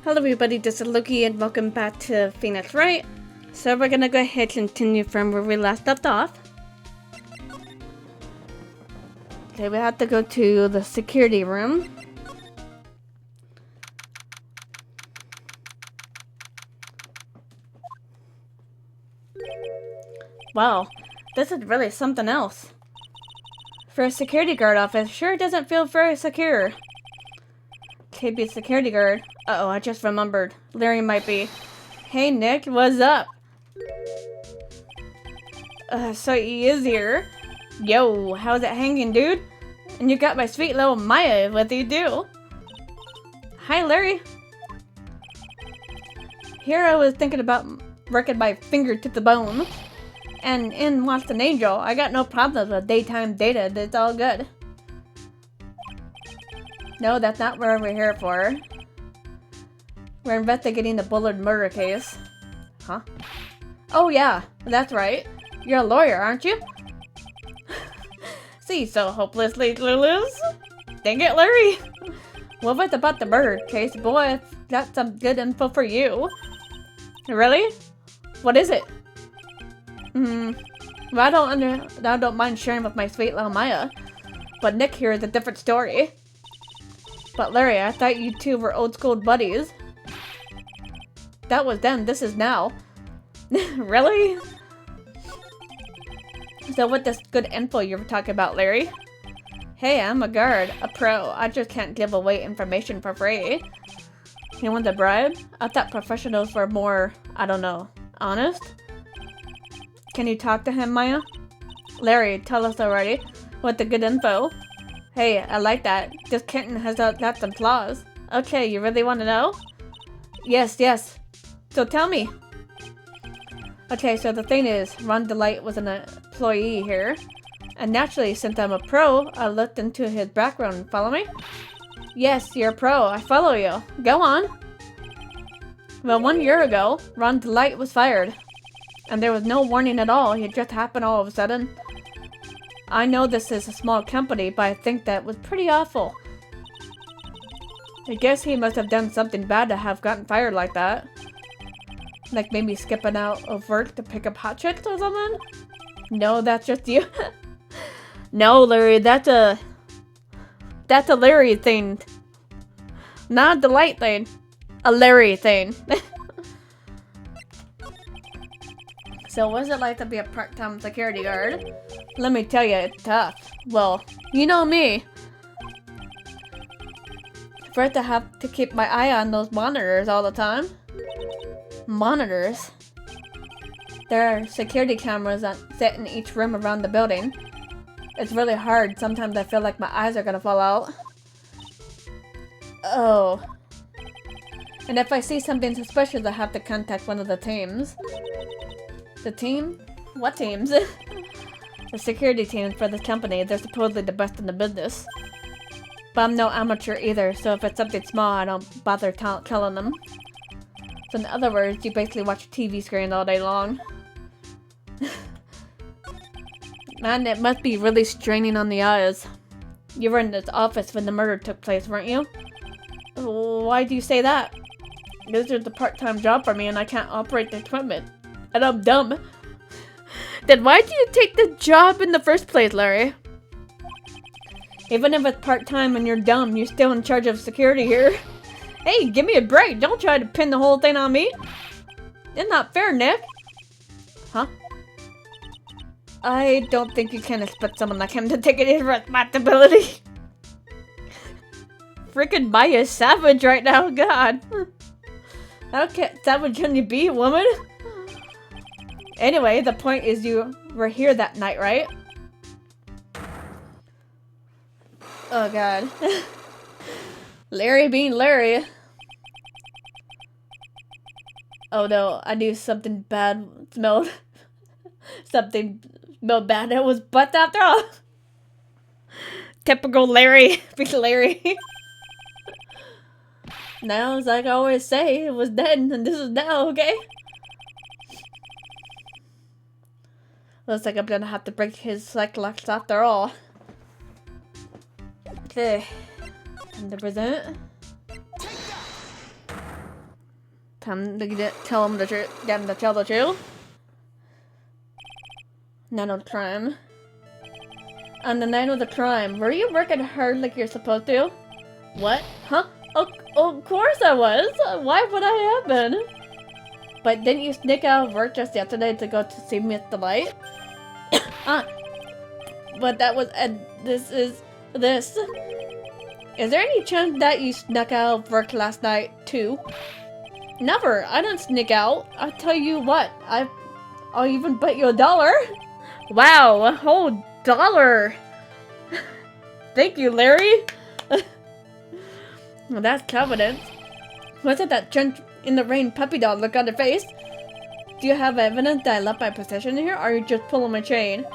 Hello everybody, this is Loki and welcome back to Phoenix Wright. So we're gonna go ahead and continue from where we last left off. Okay, we have to go to the security room. Wow, this is really something else. For a security guard office, sure doesn't feel very secure. KB security guard. Uh-oh, I just remembered. Larry might be. Hey Nick, what's up? So he is here. Yo, how's it hanging, dude? And you got my sweet little Maya with you, too. Hi, Larry. Here I was thinking about working my finger to the bone. And in Lost an Angel, I got no problems with daytime data. It's all good. No, that's not what we're here for. We're investigating the Bullard murder case. Huh? Oh yeah, that's right. You're a lawyer, aren't you? See, so hopelessly clueless. Dang it, Larry. What was about the murder case? Boy, I've got some good info for you. Really? What is it? Well, I don't mind sharing with my sweet little Maya. But Nick here is a different story. But Larry, I thought you two were old school buddies. That was then, this is now. Really? So what this good info you were talking about, Larry? Hey, I'm a guard, a pro. I just can't give away information for free. You want a bribe? I thought professionals were more, I don't know, honest? Can you talk to him, Maya? Larry, tell us already. What the good info? Hey, I like that. This kitten has got some claws. Okay, you really want to know? Yes. So tell me. Okay, so the thing is, Ron Delight was an employee here. And naturally, since I'm a pro, I looked into his background. Follow me? Yes, you're a pro. I follow you. Go on. Well, 1 year ago, Ron Delight was fired. And there was no warning at all. It just happened all of a sudden. I know this is a small company, but I think that was pretty awful. I guess he must have done something bad to have gotten fired like that. Like maybe skipping out of work to pick up hot chicks or something? No, that's just you. No, Larry, that's a Larry thing. Not a Delight thing. A Larry thing. So what's it like to be a part-time security guard? Let me tell you, it's tough. Well, you know me. First I have to keep my eye on those monitors all the time. Monitors? There are security cameras that sit in each room around the building. It's really hard. Sometimes I feel like my eyes are gonna fall out. Oh. And if I see something suspicious, I have to contact one of the teams. The team? What teams? The security team for the company. They're supposedly the best in the business. But I'm no amateur either, so if it's something small, I don't bother telling them. So in other words, you basically watch a TV screen all day long. Man, it must be really straining on the eyes. You were in this office when the murder took place, weren't you? Why do you say that? This is a part-time job for me and I can't operate the equipment. And I'm dumb. Then why did you take the job in the first place, Larry? Even if it's part-time and you're dumb, you're still in charge of security here. Hey, give me a break. Don't try to pin the whole thing on me. It's not fair, Nick. Huh? I don't think you can expect someone like him to take any responsibility. Freaking Maya's savage right now, God. How savage can you be, woman? Anyway, the point is you were here that night, right? Oh god. Larry being Larry. Oh no, I knew something bad smelled. Something smelled bad. It was butt after all. Typical Larry. Be Larry. Now, as I always say, it was then and this is now, okay? Looks like I'm gonna have to break his cyclops after all. Okay. Time to present. Time to tell him the truth. Get him to tell the truth. Night of the crime. On the night of the crime, were you working hard like you're supposed to? What? Huh? Oh, of course I was. Why would I have been? But didn't you sneak out of work just yesterday to go to see me at the light? But that was this. Is there any chance that you snuck out of work last night too? Never. I didn't sneak out. I'll tell you what. I'll even bet you $1. Wow, a whole $1. Thank you, Larry. Well, that's confidence. Was it that drenched in the rain puppy dog look on her face? Do you have evidence that I left my possession here, or are you just pulling my chain?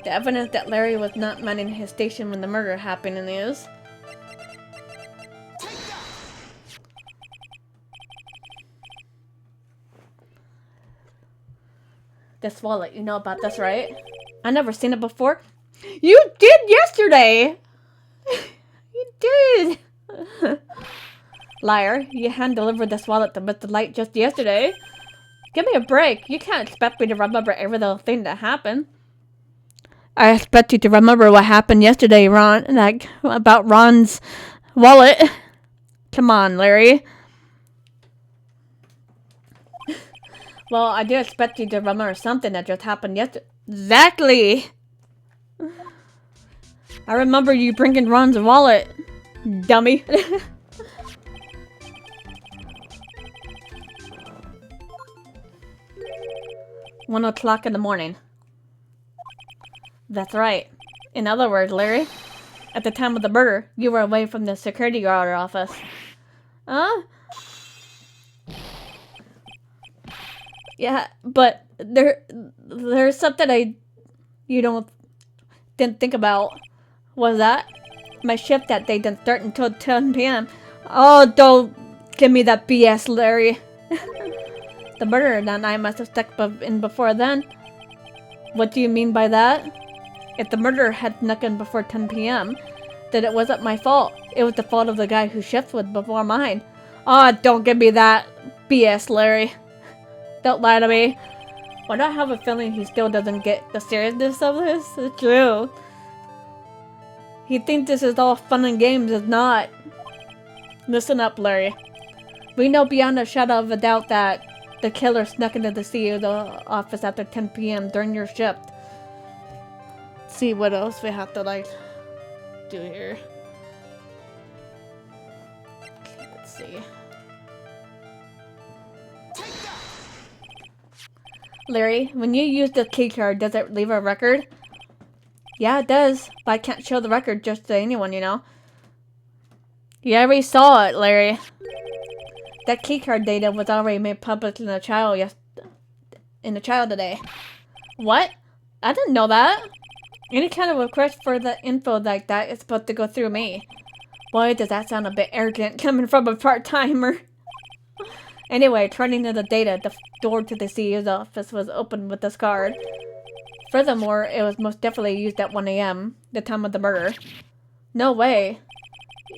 The evidence that Larry was not minding his station when the murder happened is. This wallet, you know about this, right? I never seen it before. You did yesterday! You did! Liar, you hand-delivered this wallet to Mr. Light just yesterday. Give me a break. You can't expect me to remember every little thing that happened. I expect you to remember what happened yesterday, Ron. Like, about Ron's wallet. Come on, Larry. Well, I do expect you to remember something that just happened yesterday. Exactly! I remember you bringing Ron's wallet. Dummy. 1 o'clock in the morning. That's right. In other words, Larry, at the time of the murder, you were away from the security guard office. Huh? Yeah, but there's something you didn't think about. Was that? My shift that day didn't start until 10 p.m. Oh, don't give me that BS, Larry. The murderer that night must have stuck in before then. What do you mean by that? If the murderer had snuck in before 10 p.m., then it wasn't my fault. It was the fault of the guy who shift was before mine. Oh, don't give me that BS, Larry. Don't lie to me. Why do I have a feeling he still doesn't get the seriousness of this? It's true. He thinks this is all fun and games. It's not. Listen up, Larry. We know beyond a shadow of a doubt that the killer snuck into the CEO's office after 10 p.m. during your shift. Let's see what else we have to, do here. Okay, let's see. Larry, when you use the key card, does it leave a record? Yeah, it does, but I can't show the record just to anyone, you know. You already saw it, Larry. That keycard data was already made public in the trial today. What? I didn't know that. Any kind of request for the info like that is supposed to go through me. Boy, does that sound a bit arrogant coming from a part-timer. Anyway, turning to the data, the door to the CEO's office was opened with this card. Furthermore, it was most definitely used at 1 a.m., the time of the murder. No way.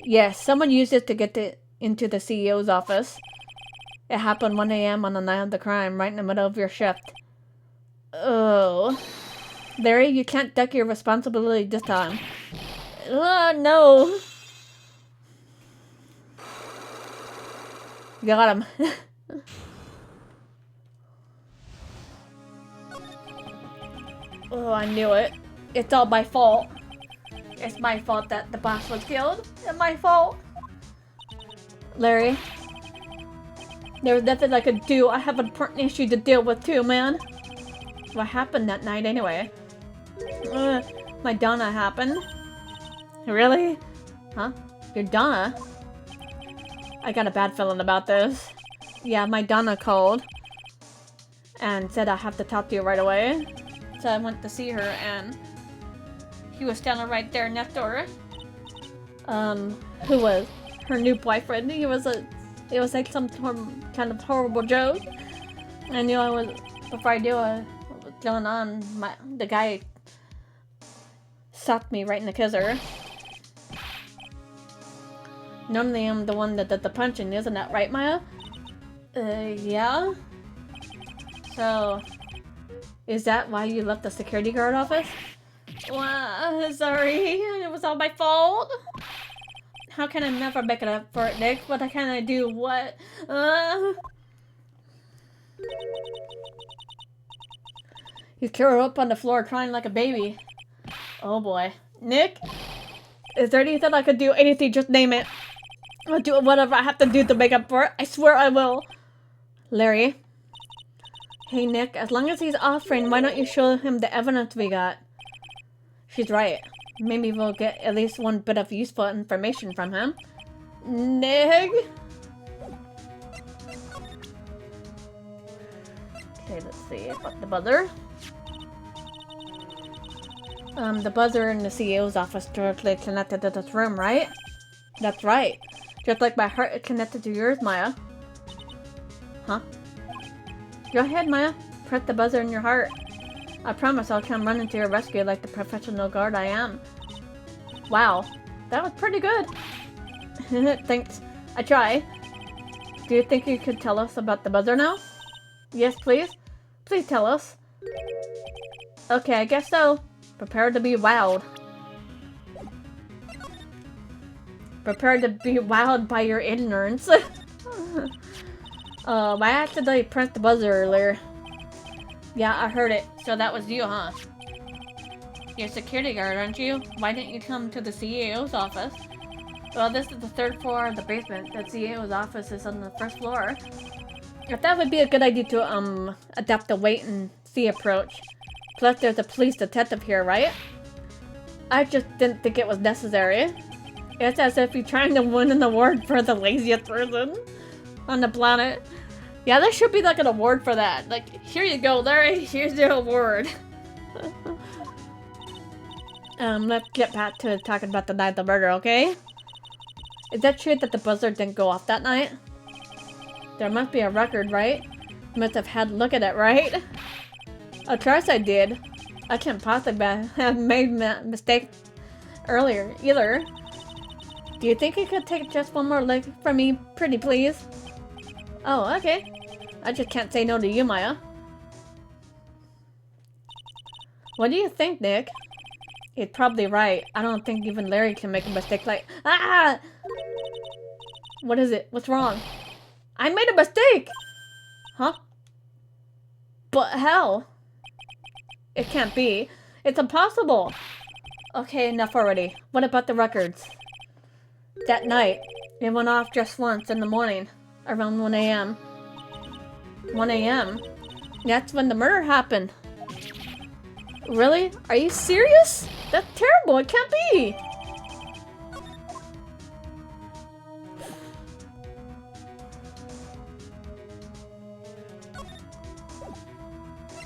Yes, someone used it to get into the CEO's office. It happened 1 a.m. on the night of the crime, right in the middle of your shift. Oh. Larry, you can't duck your responsibility this time. No. Got him. Oh, I knew it. It's all my fault. It's my fault that the boss was killed. It's my fault. Larry, there was nothing I could do. I have an important issue to deal with too, man. What happened that night anyway? My Donna happened. Really? Huh? Your Donna? I got a bad feeling about this. Yeah, my Donna called and said I have to talk to you right away. So I went to see her and he was standing right there next door. Who was her new boyfriend? It was like some kind of horrible joke. I knew before I knew what was going on, the guy socked me right in the kisser. Normally I'm the one that did the punching, isn't that right, Maya? Yeah? So, is that why you left the security guard office? Well, sorry, it was all my fault. How can I never make it up for it, Nick? What can I do? What? You threw her up on the floor crying like a baby. Oh boy. Nick? Is there anything I could do? Anything, just name it. I'll do whatever I have to do to make up for it. I swear I will. Larry? Hey Nick, as long as he's offering, why don't you show him the evidence we got? She's right. Maybe we'll get at least one bit of useful information from him. Nick? Okay, let's see about the buzzer. The buzzer in the CEO's office directly connected to this room, right? That's right. Just like my heart is connected to yours, Maya. Huh? Go ahead, Maya. Press the buzzer in your heart. I promise I'll come running to your rescue like the professional guard I am. Wow, that was pretty good. Thanks. I try. Do you think you could tell us about the buzzer now? Yes, please. Please tell us. Okay, I guess so. Prepare to be wowed. Prepare to be wowed by your ignorance. I accidentally pressed the buzzer earlier. Yeah, I heard it. So that was you, huh? You're a security guard, aren't you? Why didn't you come to the CEO's office? Well, this is the third floor of the basement. The CEO's office is on the first floor. If that would be a good idea to, adapt the wait and see approach. Plus, there's a police detective here, right? I just didn't think it was necessary. It's as if you're trying to win an award for the laziest person on the planet. Yeah, there should be like an award for that. Like, here you go, Larry. Here's your award. Let's get back to talking about the night of the murder, okay? Is that true that the buzzer didn't go off that night? There must be a record, right? You must have had a look at it, right? Of course I did. I can't possibly have made a mistake earlier, either. Do you think you could take just one more look from me, pretty please? Oh, okay. I just can't say no to you, Maya. What do you think, Nick? He's probably right. I don't think even Larry can make a mistake like— Ah! What is it? What's wrong? I made a mistake! Huh? But how? It can't be. It's impossible! Okay, enough already. What about the records? That night, it went off just once in the morning, around 1 a.m. 1 a.m.? That's when the murder happened. Really? Are you serious? That's terrible. It can't be.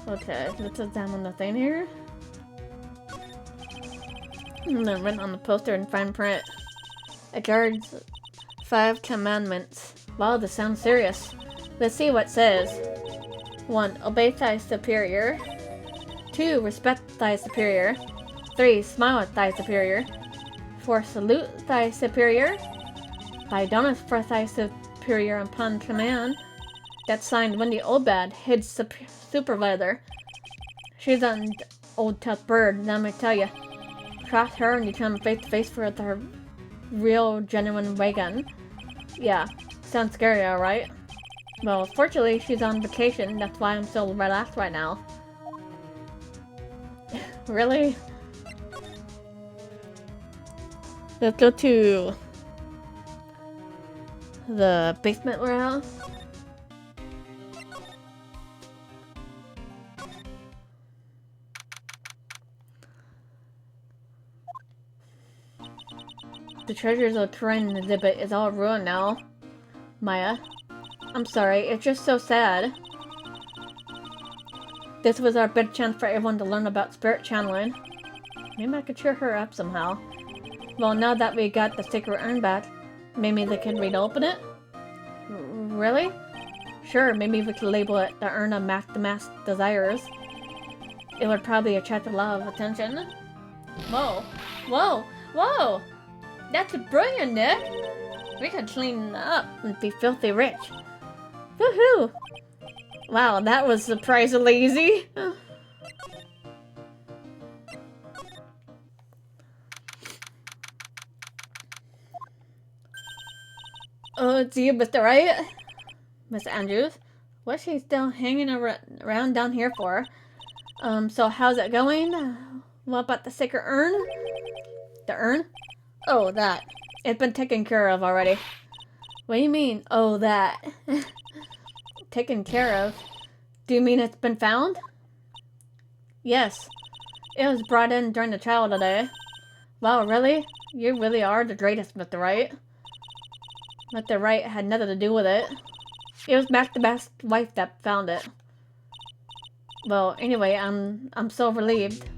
Okay, let's examine the thing here. And then written on the poster in fine print. A guard's 5 commandments. Wow, this sounds serious. Let's see what it says. 1. Obey thy superior. 2. Respect thy superior. 3. Smile at thy superior. 4. Salute thy superior. 5. Don't for thy superior upon command. That's signed Wendy Obad, his supervisor. She's an old tough bird, let me tell you. Cross her and you come face to face with her real, genuine wagon. Yeah, sounds scary, alright? Well, fortunately, she's on vacation. That's why I'm so relaxed right now. Really? Let's go to the basement warehouse. The treasures of terrain exhibit is all ruined now. Maya. I'm sorry, it's just so sad. This was our big chance for everyone to learn about spirit channeling. Maybe I could cheer her up somehow. Well, now that we got the secret urn back, maybe they can reopen it? Really? Sure, maybe we could label it the Urn of the Masked Desires. It would probably attract a lot of attention. Whoa. Whoa. Whoa! That's brilliant, Nick! We could clean up and be filthy rich. Woohoo! Wow, that was surprisingly easy. Oh, it's you, Mr. Wright? Miss Andrews? What's she still hanging around down here for? So how's it going? What about the sacred urn? The urn? Oh, that. It's been taken care of already. What do you mean, oh, that? Taken care of? Do you mean it's been found? Yes. It was brought in during the trial today. Wow, really? You really are the greatest, Mr. Wright. Mr. Wright had nothing to do with it. It was Master's wife that found it. Well, anyway, I'm so relieved.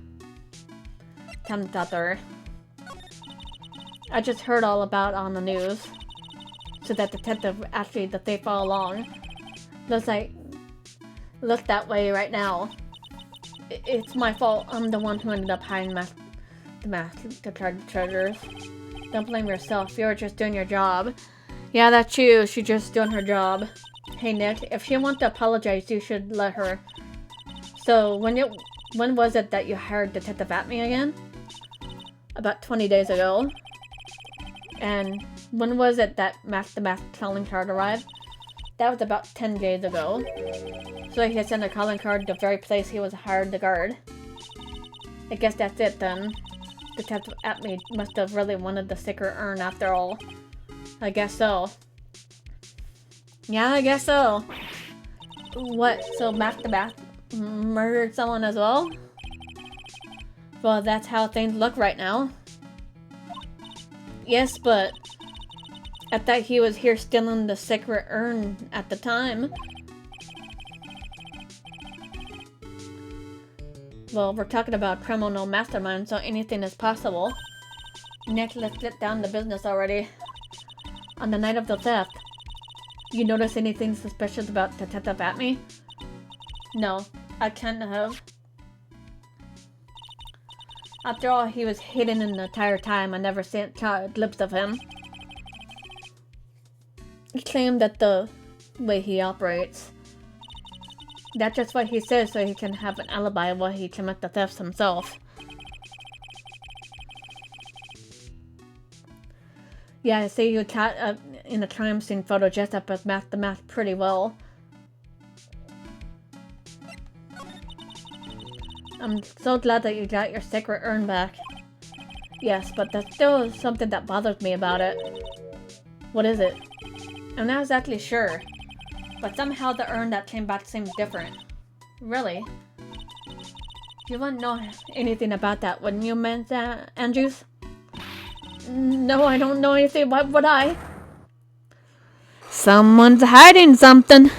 Tell me, Doctor. I just heard all about on the news. So that detective actually the thief all along. Looks that way right now. It's my fault. I'm the one who ended up hiding the treasures. Don't blame yourself. You were just doing your job. Yeah, that's you. She's just doing her job. Hey Nick, if she wants to apologize, you should let her. So when was it that you hired Detective Atme again? About 20 days ago. And when was it that the calling card arrived? That was about 10 days ago. So he had sent a calling card to the very place he was hired to guard. I guess that's it then. Detective Atme must have really wanted the sacred urn after all. I guess so. Yeah, I guess so. What? So Master murdered someone as well? Well, that's how things look right now. Yes, but I thought he was here stealing the sacred urn at the time. Well, we're talking about criminal mastermind, so anything is possible. Next, let's get down to business already. On the night of the theft, you notice anything suspicious about Detective Atme? No, I can't have. After all, he was hidden the entire time. I never seen a glimpse of him. He claimed that the way he operates. That's just what he says so he can have an alibi while he commits the thefts himself. Yeah, I see you caught in the crime scene photo dressed up as the mask pretty well. I'm so glad that you got your sacred urn back. Yes, but there's still something that bothers me about it. What is it? I'm not exactly sure, but somehow the urn that came back seems different. Really? You wouldn't know anything about that, wouldn't you, Andrews? No, I don't know anything. Why would I? Someone's hiding something.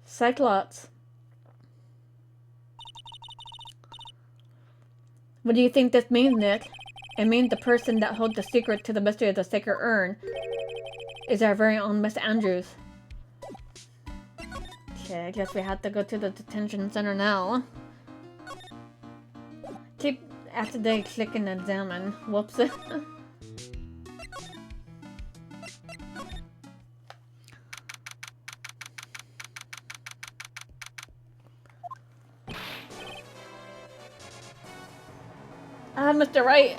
Cyclops. What do you think this means, Nick? It means the person that holds the secret to the mystery of the sacred urn is our very own Miss Andrews. Okay, I guess we have to go to the detention center now. Keep accidentally clicking examine. Whoops. Mr. Wright.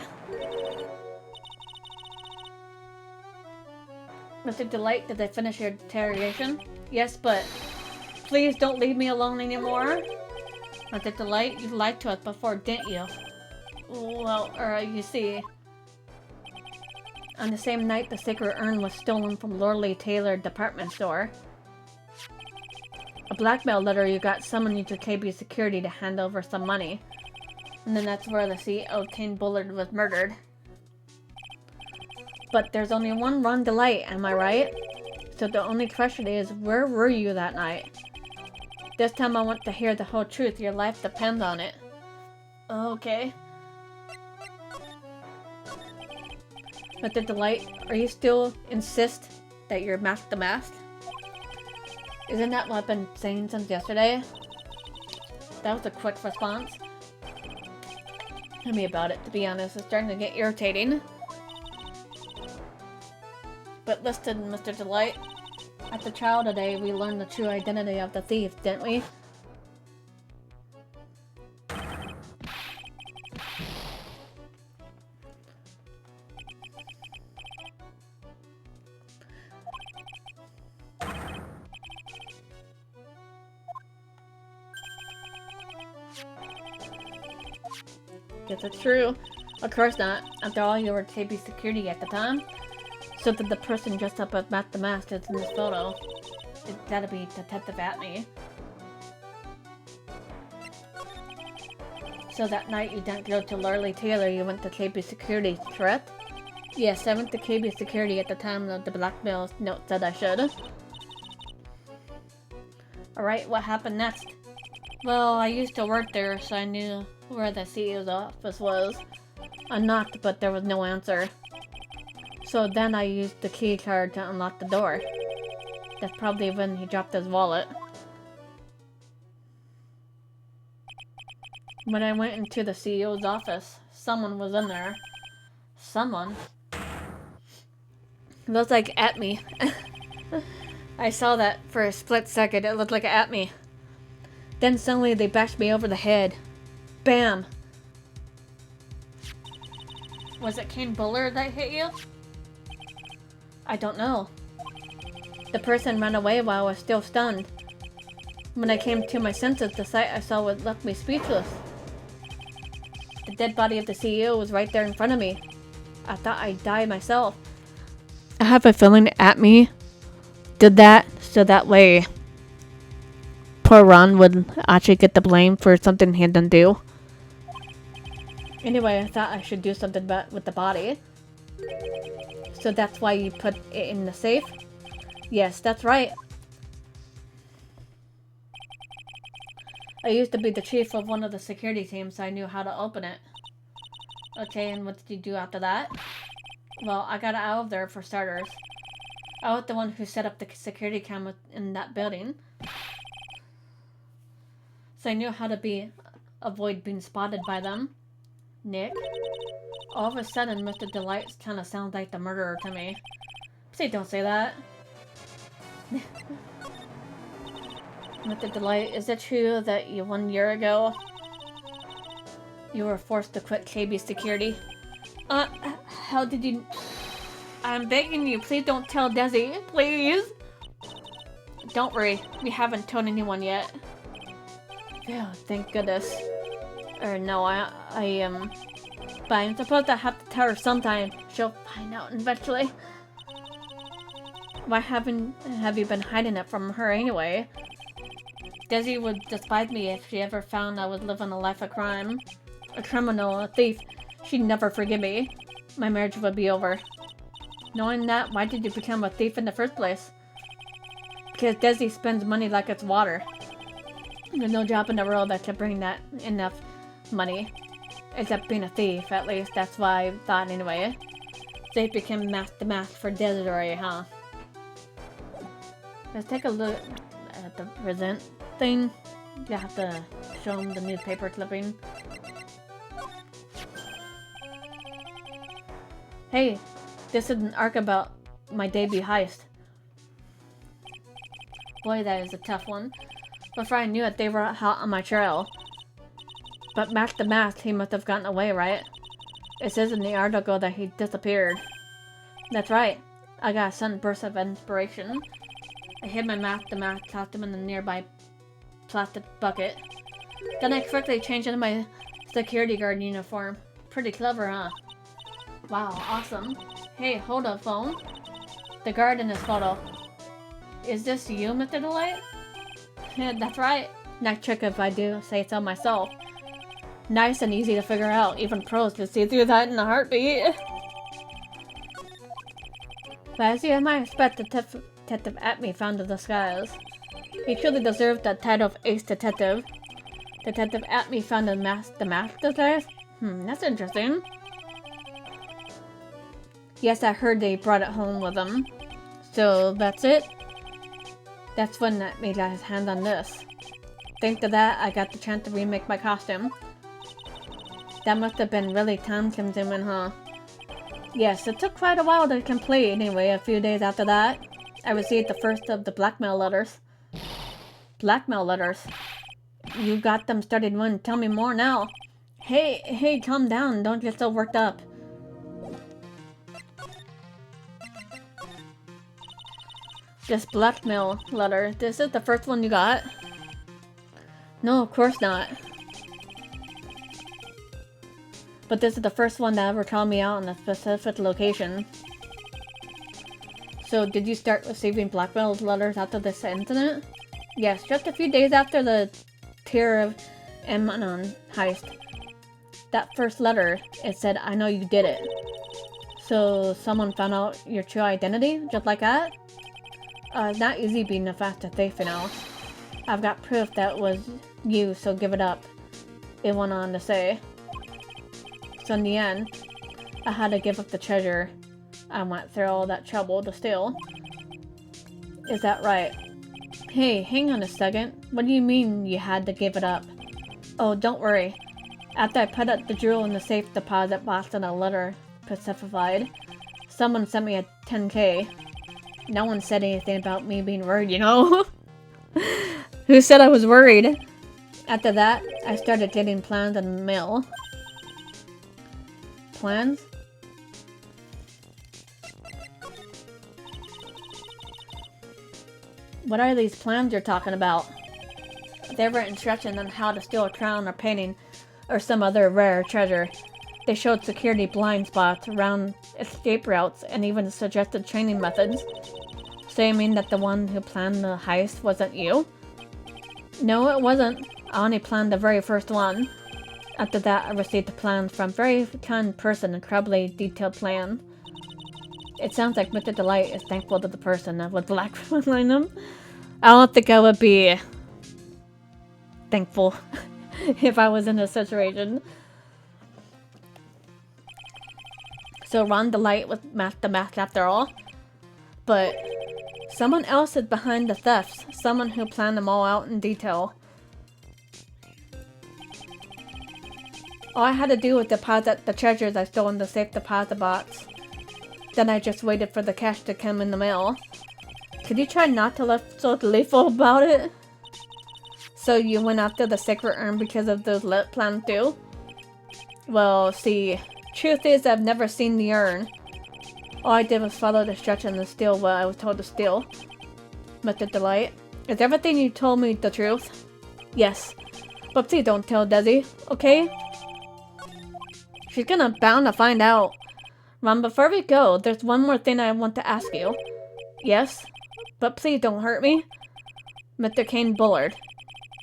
Mr. Delight, did they finish your interrogation? Yes, but please don't leave me alone anymore. Mr. Delight, you lied to us before, didn't you? Well, you see, on the same night the sacred urn was stolen from Lorley Taylor department store. A blackmail letter you got summoned you to KB security to hand over some money. And then that's where the CEO, Kane Bullard, was murdered. But there's only one Ron Delight, am I right? So the only question is, where were you that night? This time I want to hear the whole truth. Your life depends on it. Okay. Mr. Delight, are you still insist that you're the mask? Isn't that what I've been saying since yesterday? That was a quick response. Tell me about it, to be honest. It's starting to get irritating. But listen, Mr. Delight. At the trial today, we learned the true identity of the thief, didn't we? Guess it's true. Of course not. After all, you were KB security at the time. So did the person dressed up as Matt the Mask that's in this photo. It's gotta be Detective Atme. So that night you didn't go to Lurley Taylor, you went to KB security, correct? Yes, I went to KB security at the time of the blackmail note said I should. Alright, what happened next? Well, I used to work there, so I knew where the CEO's office was. I knocked, but there was no answer. So then I used the key card to unlock the door. That's probably when he dropped his wallet. When I went into the CEO's office, someone was in there. Someone? It looked like Atme. I saw that for a split second. It looked like Atme. Then suddenly they bashed me over the head. Bam! Was it Kane Buller that hit you? I don't know. The person ran away while I was still stunned. When I came to my senses, the sight I saw would left me speechless. The dead body of the CEO was right there in front of me. I thought I'd die myself. I have a feeling Atme did that so that way poor Ron would actually get the blame for something he didn't do. Anyway, I thought I should do something with the body. So that's why you put it in the safe? Yes, that's right. I used to be the chief of one of the security teams, so I knew how to open it. Okay, and what did you do after that? Well, I got out of there for starters. I was the one who set up the security camera in that building. So I knew how to avoid being spotted by them. Nick? All of a sudden, Mr. Delight kind of sounds like the murderer to me. Please don't say that. Mr. Delight, is it true that 1 year ago you were forced to quit KB security? How did you... I'm begging you, please don't tell Desi, please! Don't worry, we haven't told anyone yet. Oh, thank goodness. Or no, but I'm supposed to have to tell her sometime. She'll find out eventually. Why have you been hiding it from her anyway? Desi would despise me if she ever found I was living a life of crime. A criminal, a thief. She'd never forgive me. My marriage would be over. Knowing that, why did you become a thief in the first place? Because Desi spends money like it's water. There's no job in the world that could bring that enough money. Except being a thief, at least. That's why I thought anyway. Thief became the mask for Desiree, huh? Let's take a look at the present thing. You have to show them the newspaper clipping. Hey, this is an arc about my debut heist. Boy, that is a tough one. Before I knew it, they were hot on my trail. But Mac the Mask, he must have gotten away, right? It says in the article that he disappeared. That's right. I got a sudden burst of inspiration. I hid my Mac the Mask costume in the nearby plastic bucket. Then I quickly changed into my security guard uniform. Pretty clever, huh? Wow, awesome. Hey, hold up, phone. The guard in this photo. Is this you, Mr. Delight? Yeah, that's right. Nice trick if I do say so myself. Nice and easy to figure out. Even pros can see through that in a heartbeat. But as you might expect, Detective Atme found the disguise. He truly deserved the title of Ace Detective. Detective Atme found the mask disguise? That's interesting. Yes, I heard they brought it home with them. So that's it? That's when Atme got his hand on this. Thanks to that, I got the chance to remake my costume. That must have been really time-consuming, huh? Yes, it took quite a while to complete anyway, a few days after that. I received the first of the blackmail letters. Blackmail letters? You got them started when? Tell me more now. Hey, calm down. Don't get so worked up. This blackmail letter. This is the first one you got? No, of course not. But this is the first one that ever called me out on a specific location. So, did you start receiving blackmail letters after this incident? Yes, just a few days after the Tear of Emanon heist. That first letter, it said, I know you did it. So, someone found out your true identity, just like that? It's not easy being a fast thief, you know. I've got proof that was you, so give it up. It went on to say. So in the end, I had to give up the treasure I went through all that trouble to steal. Is that right? Hey, hang on a second. What do you mean you had to give it up? Oh, don't worry. After I put up the jewel in the safe deposit box in a letter specified, someone sent me a 10K. No one said anything about me being worried, you know? Who said I was worried? After that, I started getting plans in the mail. Plans? What are these plans you're talking about? They were instructions on how to steal a crown or painting or some other rare treasure. They showed security blind spots, around escape routes, and even suggested training methods. So you mean that the one who planned the heist wasn't you? No, it wasn't. I only planned the very first one. After that, I received the plans from a very kind person, incredibly detailed plan. It sounds like Mr. Delight is thankful to the person that would blackmail him. I don't think I would be thankful if I was in this situation. So Ron Delight was the mask after all. But someone else is behind the thefts. Someone who planned them all out in detail. All I had to do was deposit the treasures I stole in the safe deposit box. Then I just waited for the cash to come in the mail. Could you try not to look so gleeful about it? So you went after the sacred urn because of those plans too? Well, see, truth is I've never seen the urn. All I did was follow the instructions and steal what I was told to steal. Mr. Delight, is everything you told me the truth? Yes. But please don't tell Desi, okay? She's bound to find out. Ron, before we go, there's one more thing I want to ask you. Yes? But please don't hurt me. Mr. Kane Bullard,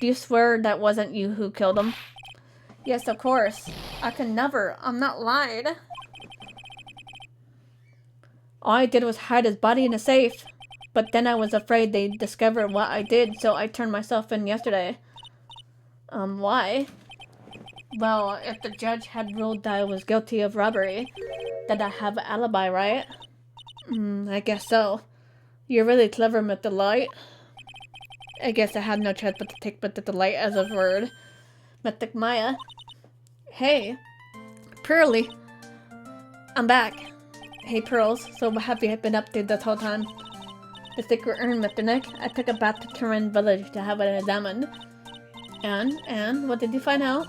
do you swear that wasn't you who killed him? Yes, of course. I could never. I'm not lied. All I did was hide his body in a safe. But then I was afraid they'd discover what I did, so I turned myself in yesterday. Why? Well, if the judge had ruled that I was guilty of robbery, then I have an alibi, right? I guess so. You're really clever, Mr. Light. I guess I had no choice but to take Mr. Delight as a word. Mr. Maya. Hey. Pearly. I'm back. Hey, Pearls. So what have you been up to this whole time? The secret urn, Mr. Nick. I took it back to Turin Village to have it examined. And, what did you find out?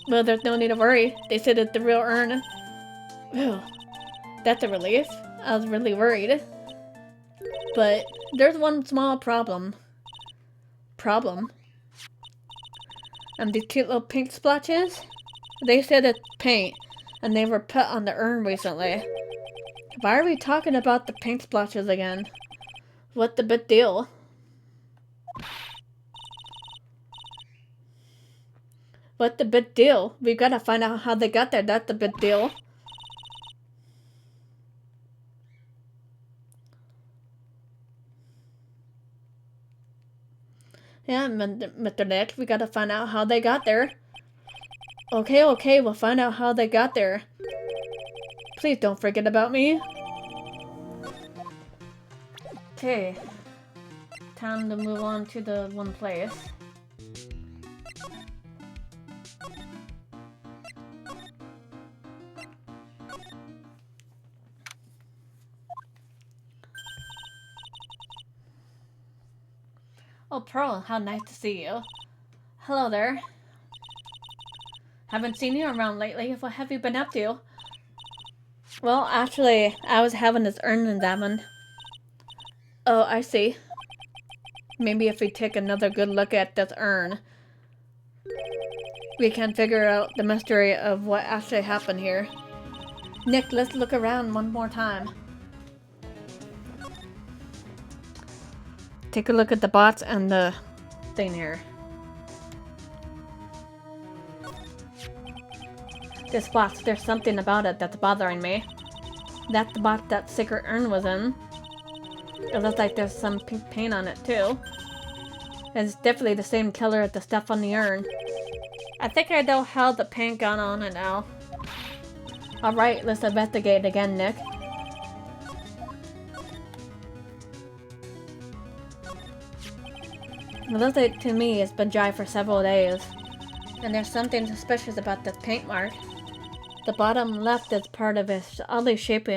Well, there's no need to worry. They said it's the real urn. Phew. That's a relief. I was really worried. But there's one small problem. And these cute little pink splotches? They said it's paint, and they were put on the urn recently. Why are we talking about the pink splotches again? What's the big deal? What's the big deal? We gotta find out how they got there. That's the big deal. Yeah, Mr. Nick, we gotta find out how they got there. Okay, we'll find out how they got there. Please don't forget about me. Okay. Time to move on to the one place. Oh, Pearl, how nice to see you. Hello there. Haven't seen you around lately. What have you been up to? Well, actually, I was having this urn examined. Oh, I see. Maybe if we take another good look at this urn, we can figure out the mystery of what actually happened here. Nick, let's look around one more time. Take a look at the bots and the thing here. This box, there's something about it that's bothering me. That's the box that secret urn was in. It looks like there's some pink paint on it too. It's definitely the same color as the stuff on the urn. I think I know how the paint got on it now. Alright, let's investigate again, Nick. It looks like to me it's been dry for several days. And there's something suspicious about this paint mark. The bottom left is part of it oddly shaped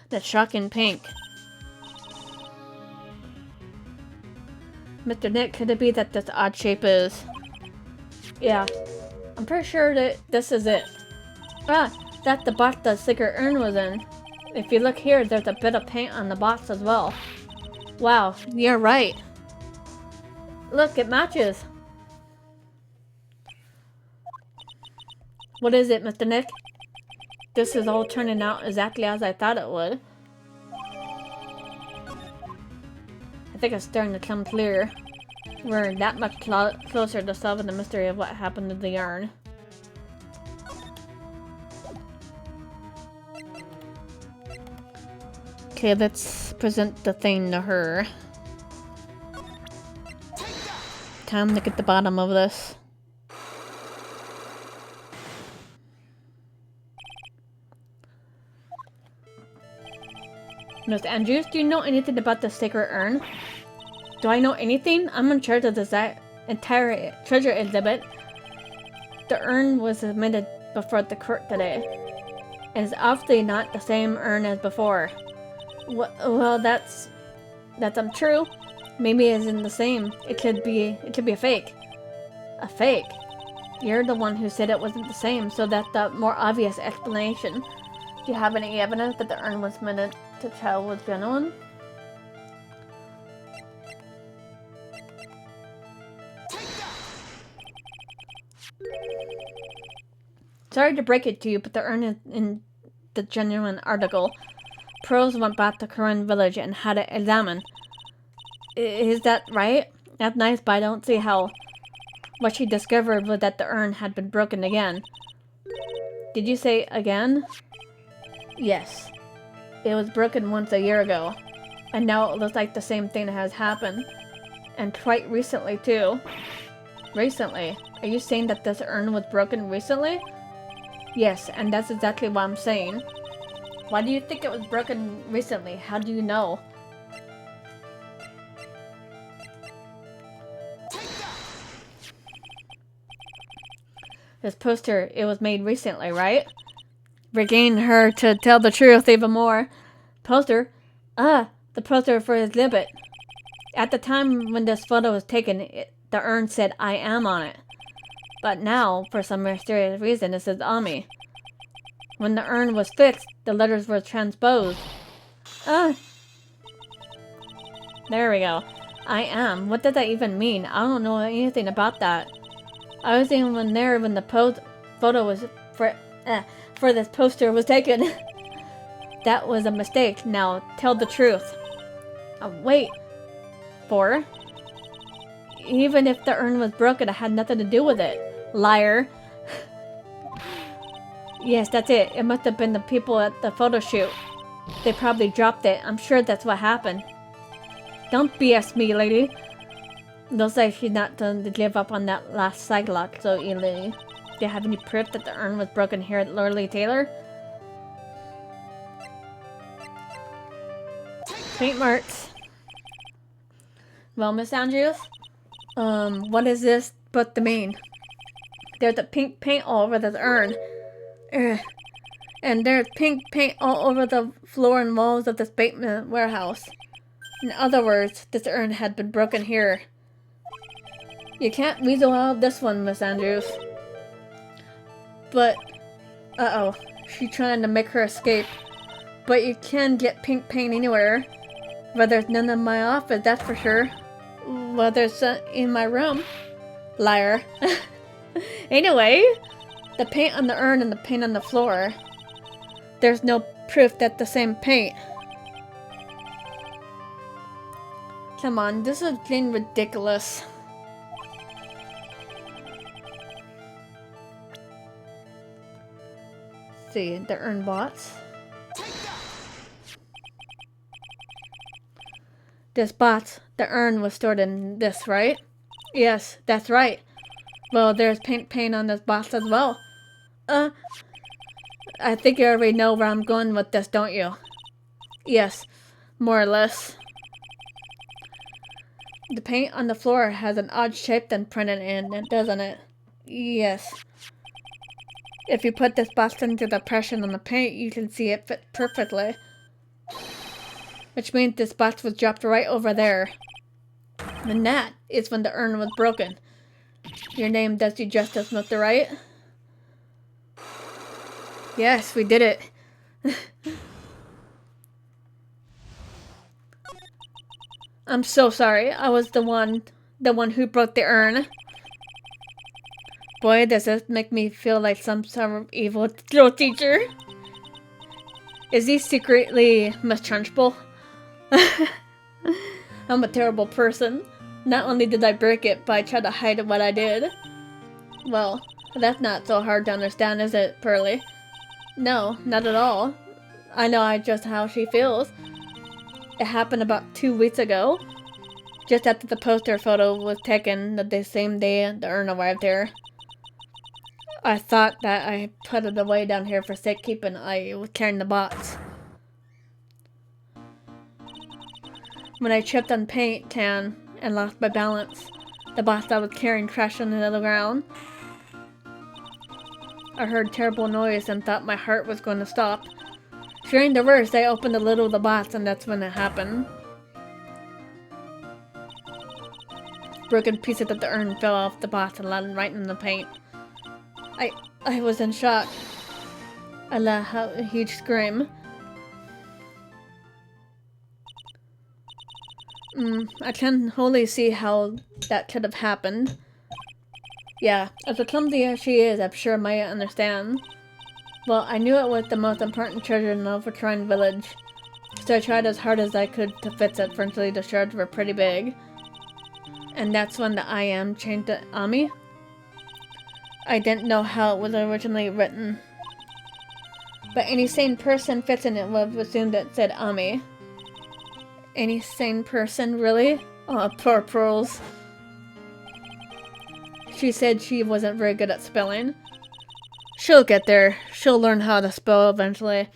that's shocking pink. Mr. Nick, could it be that this odd shape is... Yeah, I'm pretty sure that this is it. Ah, that's the box the secret urn was in. If you look here, there's a bit of paint on the box as well. Wow, you're right. Look, it matches. What is it, Mr. Nick? This is all turning out exactly as I thought it would. I think it's starting to come clear. We're that much closer to solving the mystery of what happened to the yarn. Okay, let's present the thing to her. Time to get the bottom of this. Miss Andrews, do you know anything about the sacred urn? Do I know anything? I'm in charge of this entire treasure exhibit. The urn was submitted before the court today. It is obviously not the same urn as before. Well, that's untrue. Maybe it isn't the same. It could be a fake. A fake? You're the one who said it wasn't the same, so that's the more obvious explanation. Do you have any evidence that the urn was meant to tell was genuine? Sorry to break it to you, but the urn is in the genuine article. Pros went back to Corinne village and had it examined. Is that right? That's nice, but I don't see how. What she discovered was that the urn had been broken again. Did you say again? Yes. It was broken once a year ago. And now it looks like the same thing has happened. And quite recently, too. Recently? Are you saying that this urn was broken recently? Yes, and that's exactly what I'm saying. Why do you think it was broken recently? How do you know? This poster, it was made recently, right? Begging her to tell the truth even more. Poster? Ah, the poster for his exhibit. At the time when this photo was taken, the urn said I am on it. But now, for some mysterious reason, it says Ami. When the urn was fixed, the letters were transposed. Ah! There we go. I am. What does that even mean? I don't know anything about that. I was even there when the photo was for this poster was taken. That was a mistake. Now, tell the truth. Wait. For? Even if the urn was broken, it had nothing to do with it. Liar. Yes, that's it. It must have been the people at the photo shoot. They probably dropped it. I'm sure that's what happened. Don't BS me, lady. Looks like she's not done to give up on that last cyclops so easily. Do you have any proof that the urn was broken here at Loreley Taylor? Paint marks. Well, Miss Andrews? What is this supposed to mean? There's a pink paint all over this urn. Ugh. And there's pink paint all over the floor and walls of this basement warehouse. In other words, this urn had been broken here. You can't weasel out of this one, Miss Andrews. But, uh-oh, she's trying to make her escape. But you can get pink paint anywhere. Well, there's none in my office, that's for sure. Well, there's in my room. Liar. Anyway, the paint on the urn and the paint on the floor. There's no proof that the same paint. Come on, this is getting ridiculous. Let's see, the urn box. This box, the urn was stored in this, right? Yes, that's right. Well, there's paint on this box as well. I think you already know where I'm going with this, don't you? Yes, more or less. The paint on the floor has an odd shape then printed in it, doesn't it? Yes. If you put this box into the pressure on the paint, you can see it fit perfectly. Which means this box was dropped right over there. And that is when the urn was broken. Your name does you justice, Mr. Wright. Yes, we did it. I'm so sorry. I was the one who broke the urn. Boy, does this make me feel like some sort of evil little teacher. Is he secretly Miss Trunchbull? I'm a terrible person. Not only did I break it, but I tried to hide what I did. Well, that's not so hard to understand, is it, Pearly? No, not at all. I know just how she feels. It happened about 2 weeks ago. Just after the poster photo was taken the same day the urn arrived here. I thought that I put it away down here for safekeeping. I was carrying the box. When I tripped on paint can and lost my balance, the box I was carrying crashed into the ground. I heard terrible noise and thought my heart was going to stop. Fearing the worst, I opened the lid of the box and that's when it happened. Broken pieces of the urn fell off the box and landed right in the paint. I was in shock. I let out a huge scream. I can't wholly see how that could have happened. Yeah, as clumsy as she is, I'm sure Maya understands. Well, I knew it was the most important treasure in the Shrine Village, so I tried as hard as I could to fix it. Fortunately, the shards were pretty big. And that's when the I am changed to Ami. I didn't know how it was originally written. But any sane person fixing it would have assumed it said Ami. Any sane person, really? Oh, poor Pearls. She said she wasn't very good at spelling. She'll get there. She'll learn how to spell eventually.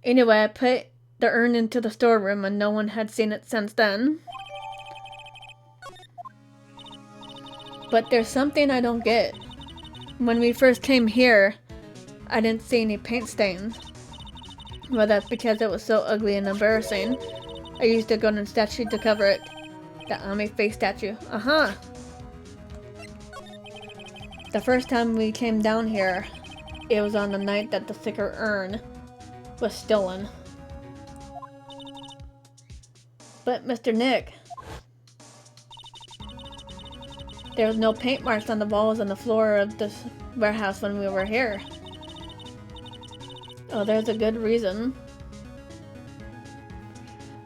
Anyway, I put the urn into the storeroom and no one had seen it since then. But there's something I don't get. When we first came here, I didn't see any paint stains. Well, that's because it was so ugly and embarrassing. I used a golden statue to cover it. The Ami face statue. The first time we came down here, it was on the night that the sticker urn was stolen. But Mr. Nick, there was no paint marks on the walls and the floor of this warehouse when we were here. Oh, there's a good reason.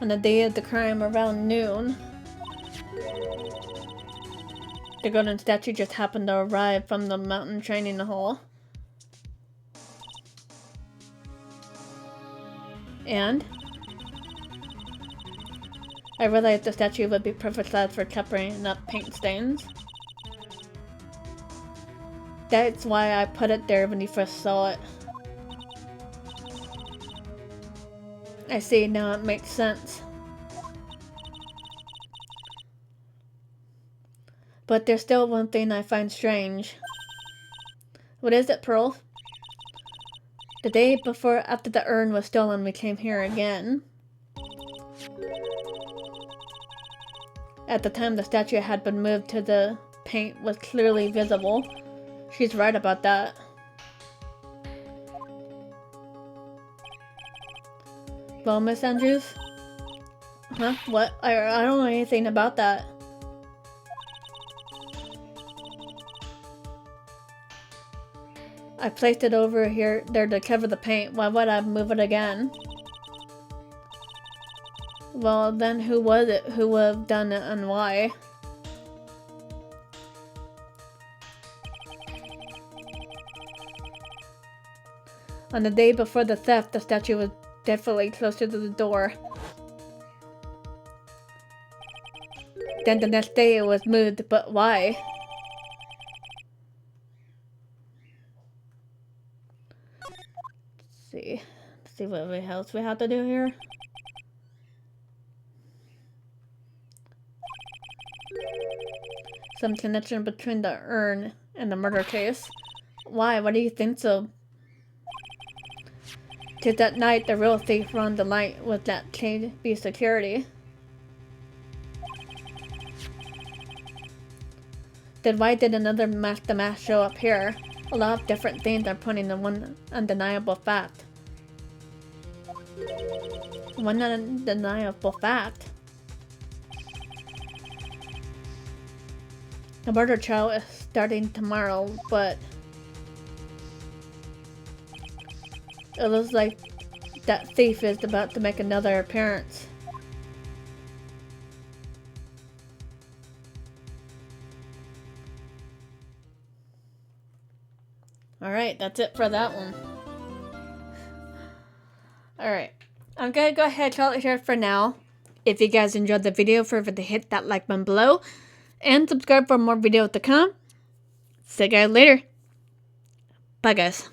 On the day of the crime around noon, the golden statue just happened to arrive from the mountain training hall. And I realized the statue would be perfect size for covering up paint stains. That's why I put it there when you first saw it. I see, now it makes sense. But there's still one thing I find strange. What is it, Pearl? The day after the urn was stolen, we came here again. At the time the statue had been moved to the paint was clearly visible. She's right about that. Well, Miss Andrews? Huh? What? I don't know anything about that. I placed it over there to cover the paint. Why would I move it again? Well, then who was it? Who would have done it and why? On the day before the theft, the statue was definitely closer to the door. Then the next day it was moved, but why? Let's see what else we have to do here. Some connection between the urn and the murder case. Why? What do you think so? 'Cause that night the real thief run the light was that KB security. Then why did another the mask show up here? A lot of different things are pointing to one undeniable fact. One undeniable fact? The murder trial is starting tomorrow, but it looks like that thief is about to make another appearance. Alright, that's it for that one. Alright, I'm gonna go ahead and call it here for now. If you guys enjoyed the video, feel free to hit that like button below and subscribe for more videos to come. See you guys later. Bye guys.